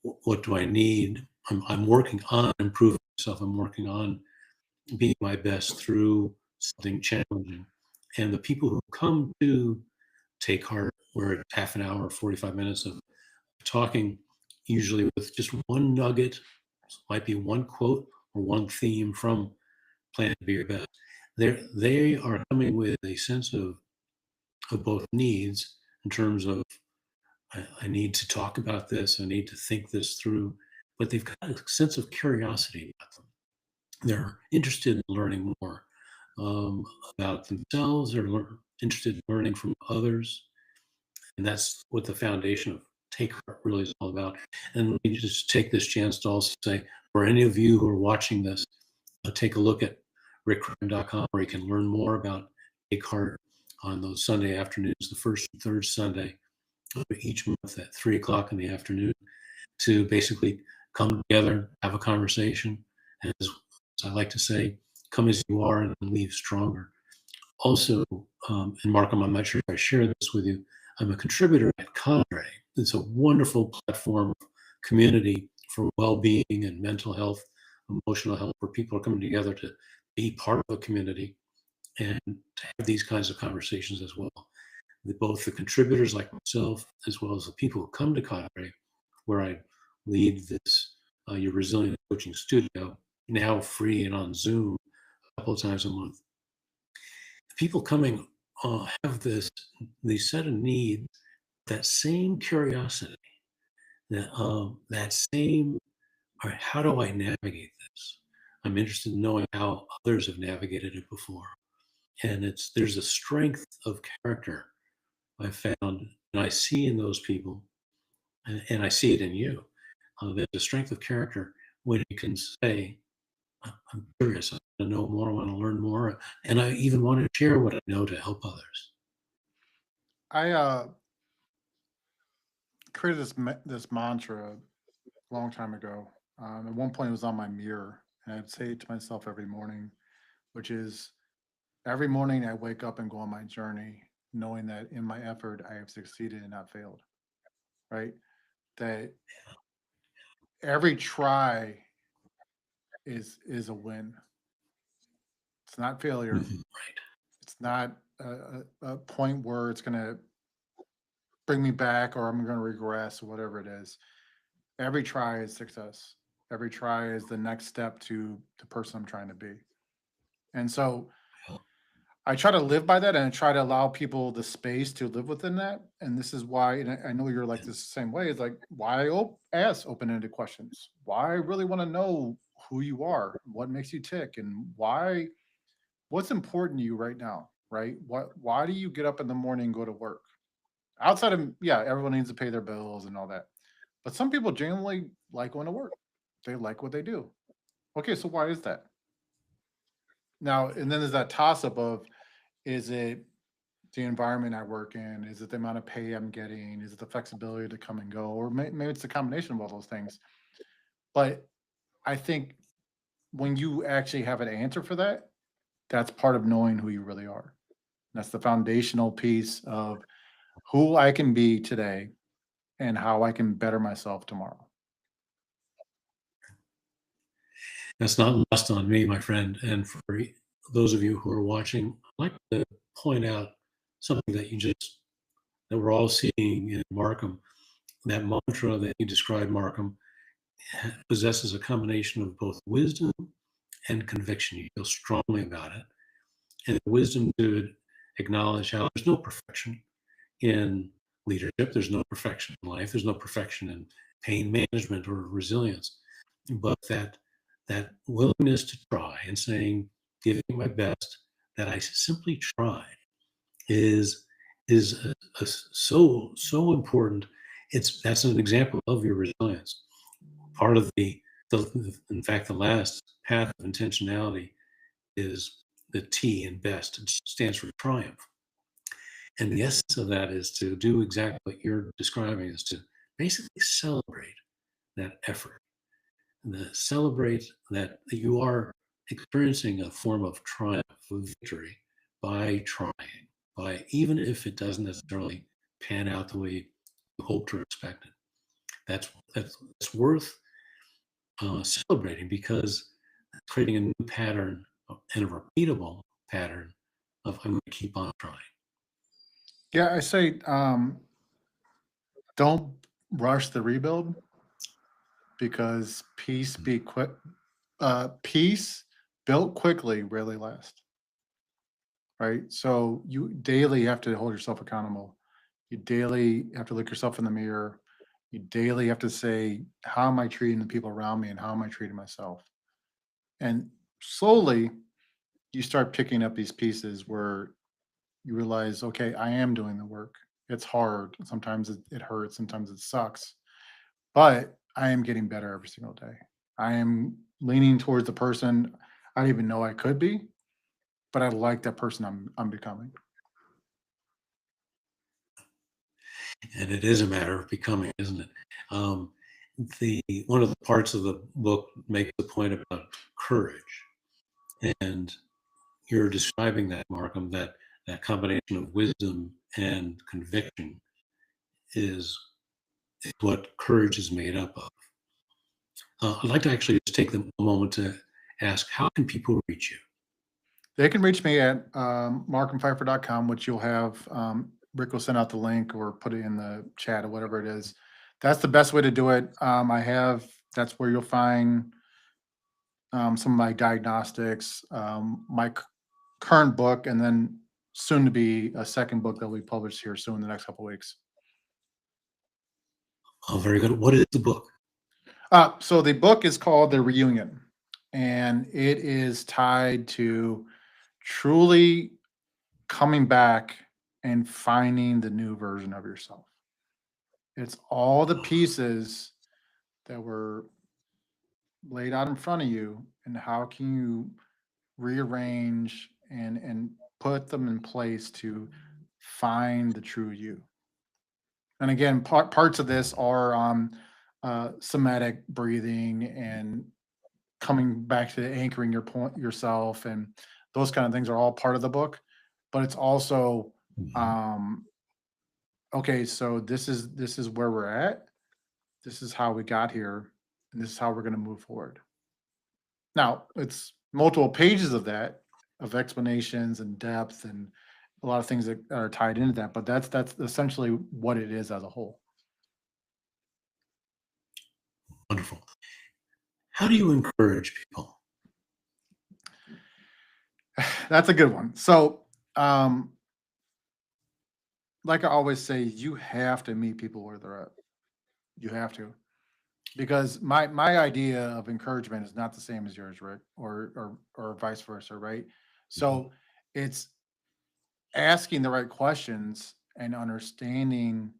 S1: what do I need. I'm working on improving myself. I'm working on being my best through something challenging. And the people who come to Take Heart, where it's half an hour, 45 minutes of talking, usually with just one nugget, might be one quote or one theme from Plan to Be Your Best. They are coming with a sense of both needs in terms of I need to talk about this, I need to think this through, but they've got a sense of curiosity about them. They're interested in learning more um, about themselves. They're interested in learning from others, and that's what the foundation of Take Heart really is all about. And let me just take this chance to also say, for any of you who are watching this, take a look at rickcram.com where you can learn more about Take Heart on those Sunday afternoons, the first and third Sunday of each month at 3 o'clock in the afternoon, to basically come together, have a conversation, and as I like to say, come as you are and leave stronger. Also, and Markham, I'm not sure if I shared this with you, I'm a contributor at Cadre. It's a wonderful platform of community for well-being and mental health, emotional health, where people are coming together to be part of a community and to have these kinds of conversations as well. Both the contributors like myself, as well as the people who come to Cadre, where I lead this Your Resilient Coaching Studio, now free and on Zoom a couple of times a month. People coming have these set of needs, that same curiosity, that same, all right, how do I navigate this? I'm interested in knowing how others have navigated it before. And there's a strength of character I've found, and I see in those people, and I see it in you, there's a strength of character when you can say, I'm curious, I want to know more, I want to learn more, and I even want to share what I know to help others.
S2: I created this mantra a long time ago. At one point, it was on my mirror, and I'd say it to myself every morning, which is every morning I wake up and go on my journey, knowing that in my effort I have succeeded and not failed. Right? That every try is a win. It's not failure.
S1: Right.
S2: It's not a point where it's going to bring me back or I'm going to regress or whatever it is. Every try is success. Every try is the next step to the person I'm trying to be. And so I try to live by that and I try to allow people the space to live within that. And this is why, and I know you're like this same way. It's like why ask open-ended questions? Why I really want to know who you are, what makes you tick, and what's important to you right now, right? Why do you get up in the morning and go to work? Outside of yeah, everyone needs to pay their bills and all that. But some people genuinely like going to work. They like what they do. Okay, so why is that? Now, and then there's that toss up of is it the environment I work in? Is it the amount of pay I'm getting? Is it the flexibility to come and go? Or maybe it's a combination of all those things. But I think when you actually have an answer for that, that's part of knowing who you really are. That's the foundational piece of who I can be today and how I can better myself tomorrow.
S1: That's not lost on me, my friend. And for those of you who are watching, I'd like to point out something that we're all seeing in Markham. That mantra that you described, Markham, possesses a combination of both wisdom and conviction. You feel strongly about it. And the wisdom to acknowledge how there's no perfection in leadership, there's no perfection in life, there's no perfection in pain management or resilience. But that willingness to try and saying, giving my best, that I simply tried is so important. That's an example of your resilience. Part of in fact, the last path of intentionality is the T in best. It stands for triumph. And the essence of that is to do exactly what you're describing, is to basically celebrate that effort and to celebrate that you are experiencing a form of triumph, of victory by trying, by even if it doesn't necessarily pan out the way you hoped or expected. That's worth celebrating because it's creating a new pattern and a repeatable pattern of I'm going to keep on trying.
S2: Yeah, I say don't rush the rebuild because peace built quickly really lasts. Right. So you daily have to hold yourself accountable. You daily have to look yourself in the mirror. You daily have to say, how am I treating the people around me and how am I treating myself? And slowly you start picking up these pieces where you realize, okay, I am doing the work. It's hard. Sometimes it hurts. Sometimes it sucks. But I am getting better every single day. I am leaning towards the person I didn't even know I could be, but I like that person I'm becoming.
S1: And it is a matter of becoming, isn't it? Um, the one of the parts of the book makes the point about courage, and you're describing that, Markham, that combination of wisdom and conviction is what courage is made up of. I'd like to actually just take a moment to ask, how can people reach you?
S2: They can reach me at marchempfeiffer.com, which you'll have Rick will send out the link or put it in the chat or whatever it is. That's the best way to do it. That's where you'll find some of my diagnostics, my current book, and then soon to be a second book that will be published here soon in the next couple of weeks.
S1: Oh, very good. What is the book?
S2: So the book is called The Reunion, and it is tied to truly coming back and finding the new version of yourself. It's all the pieces that were laid out in front of you, and how can you rearrange and put them in place to find the true you. And again, parts of this are somatic breathing and coming back to anchoring your point yourself, and those kind of things are all part of the book. But it's also
S1: Mhm.
S2: um, okay. So this is where we're at. This is how we got here, and this is how we're going to move forward. Now, it's multiple pages of that, of explanations and depth and a lot of things that are tied into that, but that's essentially what it is as a whole.
S1: Wonderful. How do you encourage people?
S2: That's a good one. So, um, like I always say, you have to meet people where they're at. You have to, because my idea of encouragement is not the same as yours, Rick, or vice versa, right?
S1: Mhm.
S2: So, it's asking the right questions and understanding,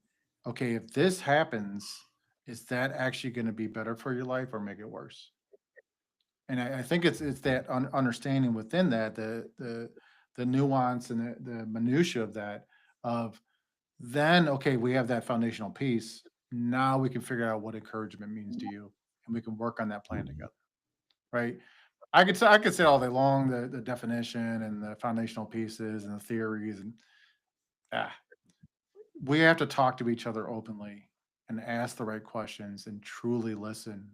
S2: okay, if this happens, is that actually going to be better for your life or make it worse? And I think it's that understanding within that, the nuance and the minutia of that, of then, okay, we have that foundational piece. Now we can figure out what encouragement means to you, and we can work on that plan together, right? I could say all day long the definition and the foundational pieces and the theories, and ah, we have to talk to each other openly and ask the right questions and truly listen,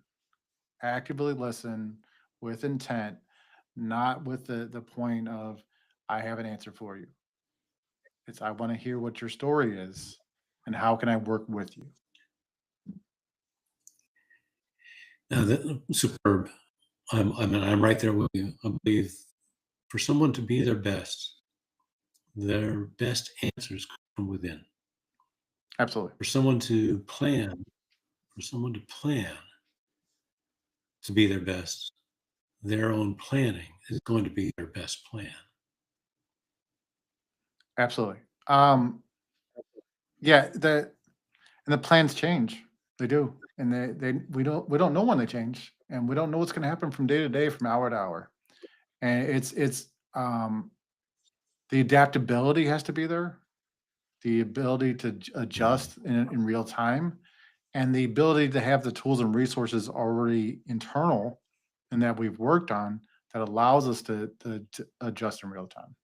S2: actively listen with intent, not with the point of, I have an answer for you. It's, I want to hear what your story is and how can I work with you.
S1: Now, superb. I'm right there with you. I believe for someone to be their best answers come from within.
S2: Absolutely.
S1: For someone to plan, for someone to plan to be their best, their own planning is going to be their best plan.
S2: Absolutely. Yeah, the plans change. They do. And they we don't know when they change, and we don't know what's going to happen from day to day, from hour to hour. And it's the adaptability has to be there, the ability to
S1: Mhm.
S2: adjust in real time, and the ability to have the tools and resources already internal and that we've worked on, that allows us to adjust in real time.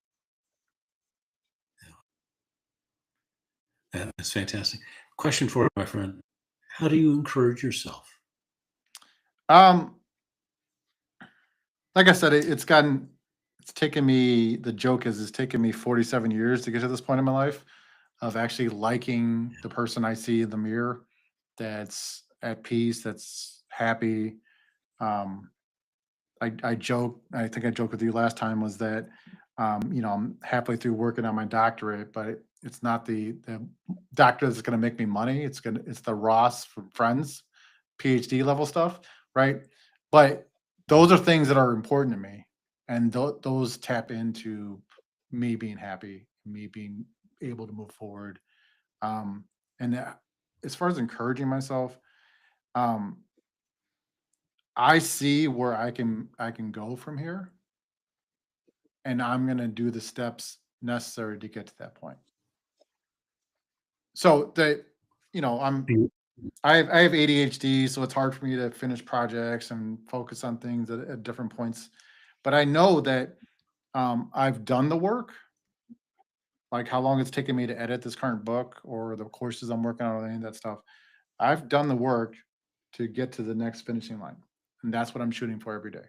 S1: That's fantastic. Question for you, my friend. How do you encourage yourself?
S2: Um, like I said, it's taken me, the joke is it's taken me 47 years to get to this point in my life of actually liking the person I see in the mirror, that's at peace, that's happy. Um, I joke, I think I joked with you last time, was that, I'm halfway through working on my doctorate, but it's not the doctor that's going to make me money. It's the Ross from Friends, PhD level stuff, right? But those are things that are important to me, and those tap into me being happy, me being able to move forward. Um, and as far as encouraging myself, um, I see where I can go from here, and I'm gonna do the steps necessary to get to that point. So
S1: Do
S2: I have ADHD, so it's hard for me to finish projects and focus on things at different points. But I know that I've done the work, like how long it's taken me to edit this current book or the courses I'm working on, or any of that stuff. I've done the work to get to the next finishing line, and that's what I'm shooting for every day.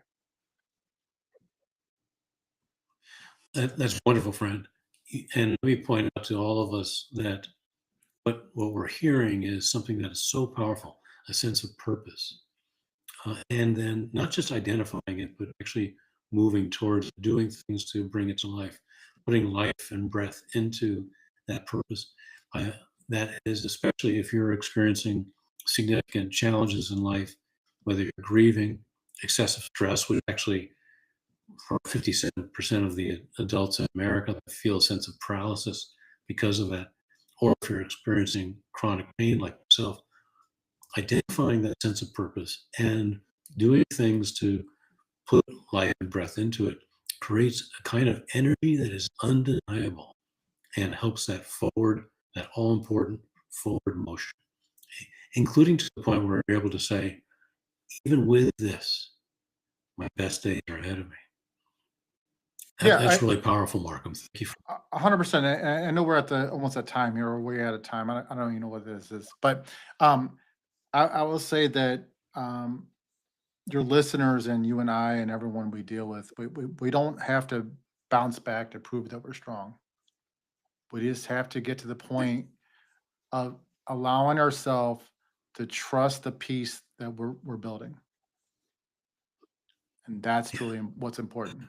S1: that's wonderful, friend. And let me point out to all of us that what we're hearing is something that is so powerful, a sense of purpose. And then not just identifying it, but actually moving towards doing things to bring it to life, putting life and breath into that purpose. Uh, that is, especially if you're experiencing significant challenges in life, whether you're grieving, excessive stress, which actually for 57% of the adults in America feel a sense of paralysis because of that, or if you're experiencing chronic pain like yourself, identifying that sense of purpose and doing things to put life and breath into it creates a kind of energy that is undeniable and helps that forward, that all important forward motion, including to the point where you're able to say, even with this, my best days are ahead of me.
S2: Yeah,
S1: That's really powerful, Markham. Thank you.
S2: 100%. I know we're at the almost at time here, or we're out of time. I don't even know what this is, but I will say that your listeners and you and I and everyone we deal with, we don't have to bounce back to prove that we're strong. We just have to get to the point of allowing ourselves to trust the peace that we're building, and that's truly what's important.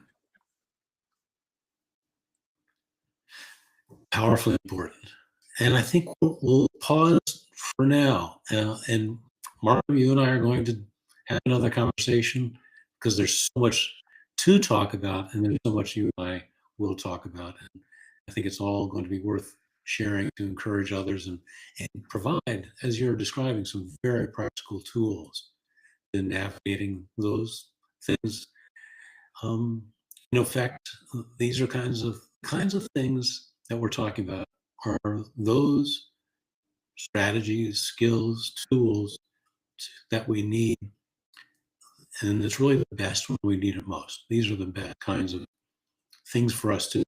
S1: Powerfully important. And I think we'll pause for now. And Mark, you and I are going to have another conversation because there's so much to talk about, and there's so much you and I will talk about. And I think it's all going to be worth sharing to encourage others and provide, as you're describing, some very practical tools in navigating those things. In fact, these are kinds of things that we're talking about are those strategies, skills, tools that we need. And it's really the best when we need it most. These are the best kinds of things for us to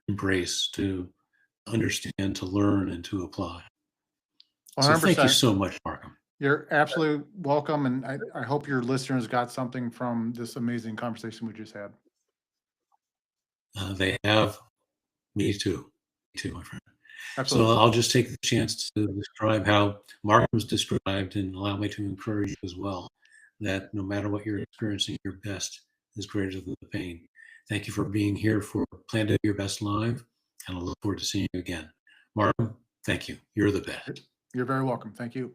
S1: embrace, to understand, to learn, and to apply. So thank you
S2: 100%.
S1: so much, Markham.
S2: You're absolutely welcome, and I hope your listeners got something from this amazing conversation we just had.
S1: They have me too. Me too, my friend.
S2: Absolutely.
S1: So I'll just take the chance to describe how Markham's described and allow me to encourage you as well, that no matter what you're experiencing, your best is greater than the pain. Thank you for being here for Plan to Do Your Best Live, and I look forward to seeing you again. Markham, thank you. You're the best.
S2: You're very welcome. Thank you.